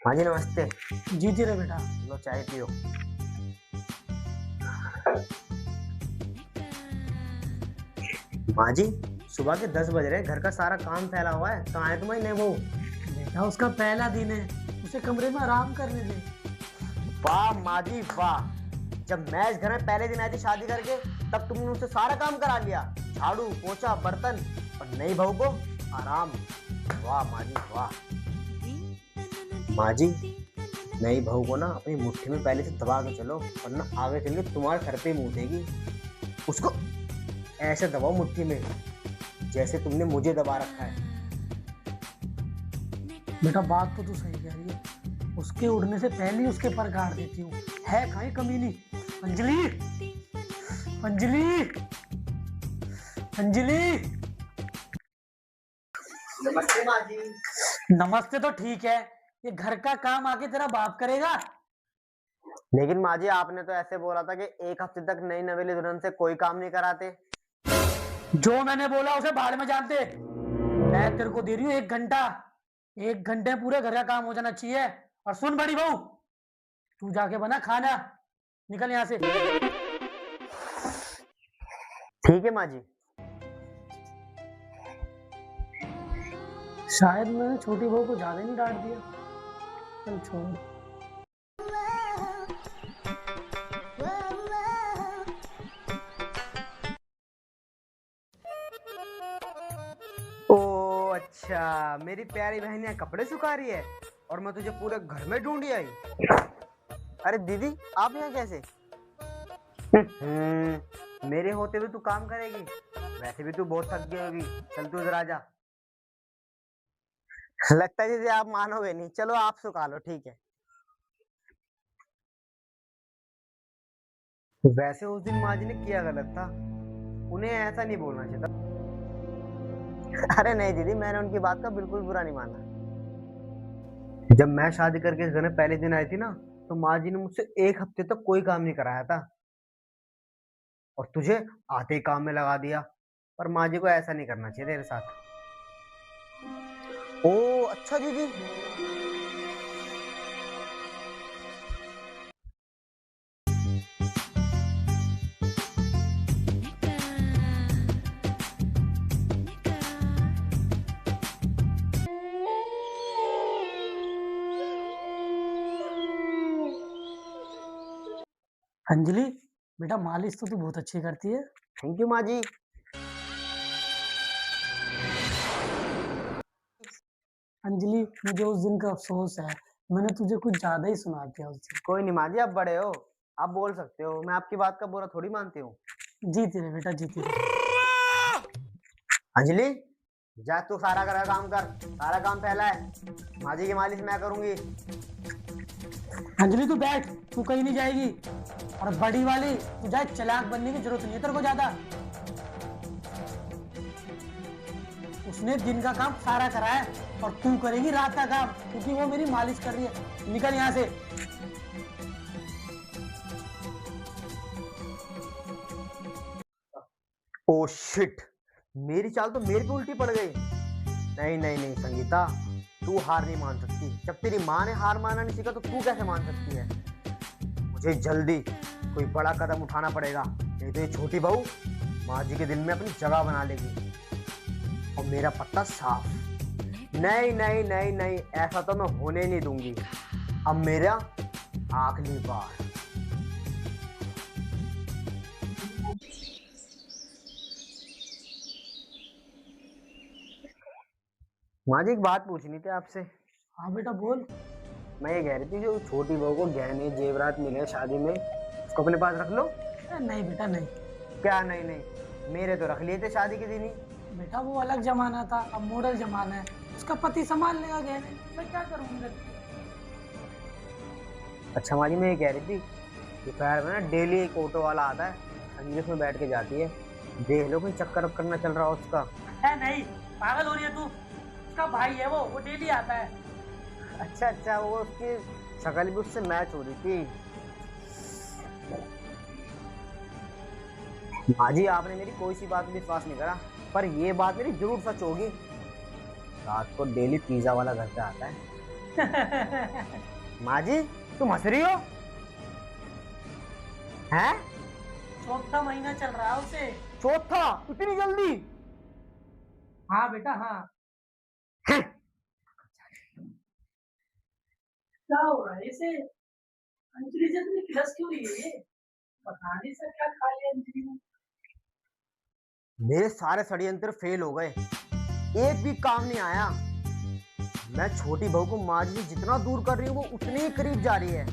हाँ जी नमस्ते। जी जी रे बेटा। लो चाय पियो। माँ जी, सुबह के 10 बज रहे, घर का सारा काम फैला हुआ है, कहाँ है तुम्हारी नई बहू? बेटा उसका पहला दिन है, उसे कमरे में आराम करने दे। वाह माँ जी वाह। जब मैं इस घर में पहले दिन आई थी शादी करके, तब तुमने मुझसे सारा काम करा लिया, झाड़ू पोछा बर्तन, और नई बहू को आराम। वाह माँ जी वाह। माँ जी, नई बहू को ना अपनी मुट्ठी में पहले से दबा के चलो, वरना आगे चल के तुम्हारे सर पे मुंह देगी। उसको ऐसे दबाओ मुट्ठी में, जैसे तुमने मुझे दबा रखा है। बेटा बात तो तू सही कह रही है, उसके उड़ने से पहले ही उसके पर गाड़ देती हूँ। है कहीं कमीनी। अंजलि, अंजलि, अंजलि। नमस्ते माँ जी। नमस्ते तो ठीक है, ये घर का काम आके तेरा बाप करेगा। लेकिन माँ जी आपने तो ऐसे बोला था कि एक हफ्ते तक नई नवेली दुल्हन से कोई काम नहीं कराते। जो मैंने बोला उसे बाहर में जानते। मैं तेरे को दे रही हूँ 1 घंटा, 1 घंटे में पूरे घर का काम हो जाना चाहिए। और सुन बड़ी बहू, तू जाके बना खाना, निकल यहाँ से। ठीक है माँ जी। शायद मैंने छोटी बहू को ज्यादा नहीं डांट दिया। चल छोड़। ओ अच्छा, मेरी प्यारी बहन यहाँ कपड़े सुखा रही है और मैं तुझे पूरे घर में ढूंढी आई। अरे दीदी आप यहाँ कैसे? मेरे होते हुए तू काम करेगी? वैसे भी तू बहुत थक गई होगी, चल तू इधर आ जा। लगता है जैसे आप मानोगे नहीं, चलो आप सुखा लो, ठीक है। वैसे उस दिन माँ जी ने किया गलत था, उन्हें ऐसा नहीं बोलना चाहिए था। अरे नहीं दीदी, मैंने उनकी बात का बिल्कुल बुरा नहीं माना। जब मैं शादी करके इस घर में पहले दिन आई थी ना, तो माँ जी ने मुझसे एक हफ्ते तक कोई काम नहीं कराया था, और तुझे आते ही काम में लगा दिया। पर माँ जी को ऐसा नहीं करना चाहिए तेरे साथ। ओ अच्छा दीदी। अंजलि, बेटा मालिश तो तू बहुत अच्छी करती है। थैंक यू माँ जी। अंजलि, मुझे उस दिन का अफसोस है, मैंने तुझे कुछ ज्यादा ही सुना दिया उस दिन। कोई नहीं माँ जी, आप बड़े हो, आप बोल सकते हो, मैं आपकी बात का बुरा थोड़ी मानती हूँ। जीती रहे बेटा, जीती रहे। अंजलि, जा तू सारा घर का काम कर, सारा काम फैला है, माँ जी की मालिश मैं करूंगी। अंजलि तू बैठ, तू कहीं नहीं जाएगी। और बड़ी वाली, तुझे चालाक बनने की जरूरत नहीं है तेरे को ज्यादा। उसने दिन का काम सारा करा है और तू करेगी रात का काम, क्योंकि वो मेरी मालिश कर रही है। निकल यहाँ से। ओ शिट, मेरी चाल तो मेरे पे उल्टी पड़ गई। नहीं नहीं नहीं संगीता, तू हार नहीं मान सकती। जब तेरी माँ ने हार मानना नहीं सीखा तो तू कैसे मान सकती है? मुझे जल्दी कोई बड़ा कदम उठाना पड़ेगा, नहीं तो ये छोटी बहू माँ जी के दिल में अपनी जगह बना लेगी, और मेरा पत्ता साफ। नहीं नहीं नहीं नहीं, ऐसा तो मैं होने नहीं दूंगी। अब मेरा आखिरी बार। माँ जी एक बात पूछनी थी आपसे। हाँ बेटा बोल। मैं ये कह रही थी, जो छोटी बहू को गहने जेवरात मिले हैं शादी में, उसको अपने पास रख लो। नहीं बेटा नहीं। क्या नहीं नहीं? मेरे तो रख लिए थे शादी के दिन ही। बेटा वो अलग जमाना था, अब मॉडल जमाना है। उसका पति संभाल लेगा गहने, मैं क्या करूंगा। अच्छा माँ जी, मैं ये कह रही थी, दोपहर में ना डेली एक ऑटो वाला आता है, संगीत में बैठ के जाती है, देख लो कहीं चक्कर वक्कर ना चल रहा हो उसका। है नहीं, पागल हो रही है तू। उसका भाई है वो डेली आता है। अच्छा अच्छा, वो उसकी शक्ल भी उससे मैच हो रही थी। माँ जी आपने मेरी कोई सी बात में विश्वास नहीं करा, पर ये बात मेरी जरूर सच होगी। रात को डेली पिज्जा वाला घर पे आता है, माँ जी तुम हंस रही हो? हैं? चौथा महीना चल रहा है उसे। चौथा? इतनी जल्दी? हाँ बेटा हाँ। हैं? क्या हो रहा है इसे? अंजलि से इतनी खिलस क्यों रही है ये? पता नहीं सर क्या खा लिया अंजलि ने। मेरे सारे षड्यंत्र फेल हो गए, एक भी काम नहीं आया। मैं छोटी बहू को माँ जी से जितना दूर कर रही हूँ वो उतनी ही करीब जा रही है।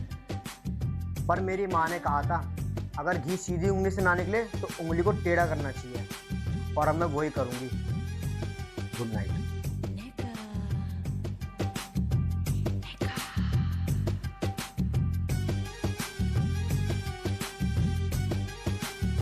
पर मेरी माँ ने कहा था अगर घी सीधी उंगली से ना निकले तो उंगली को टेढ़ा करना चाहिए, और अब मैं वही करूंगी। Good night.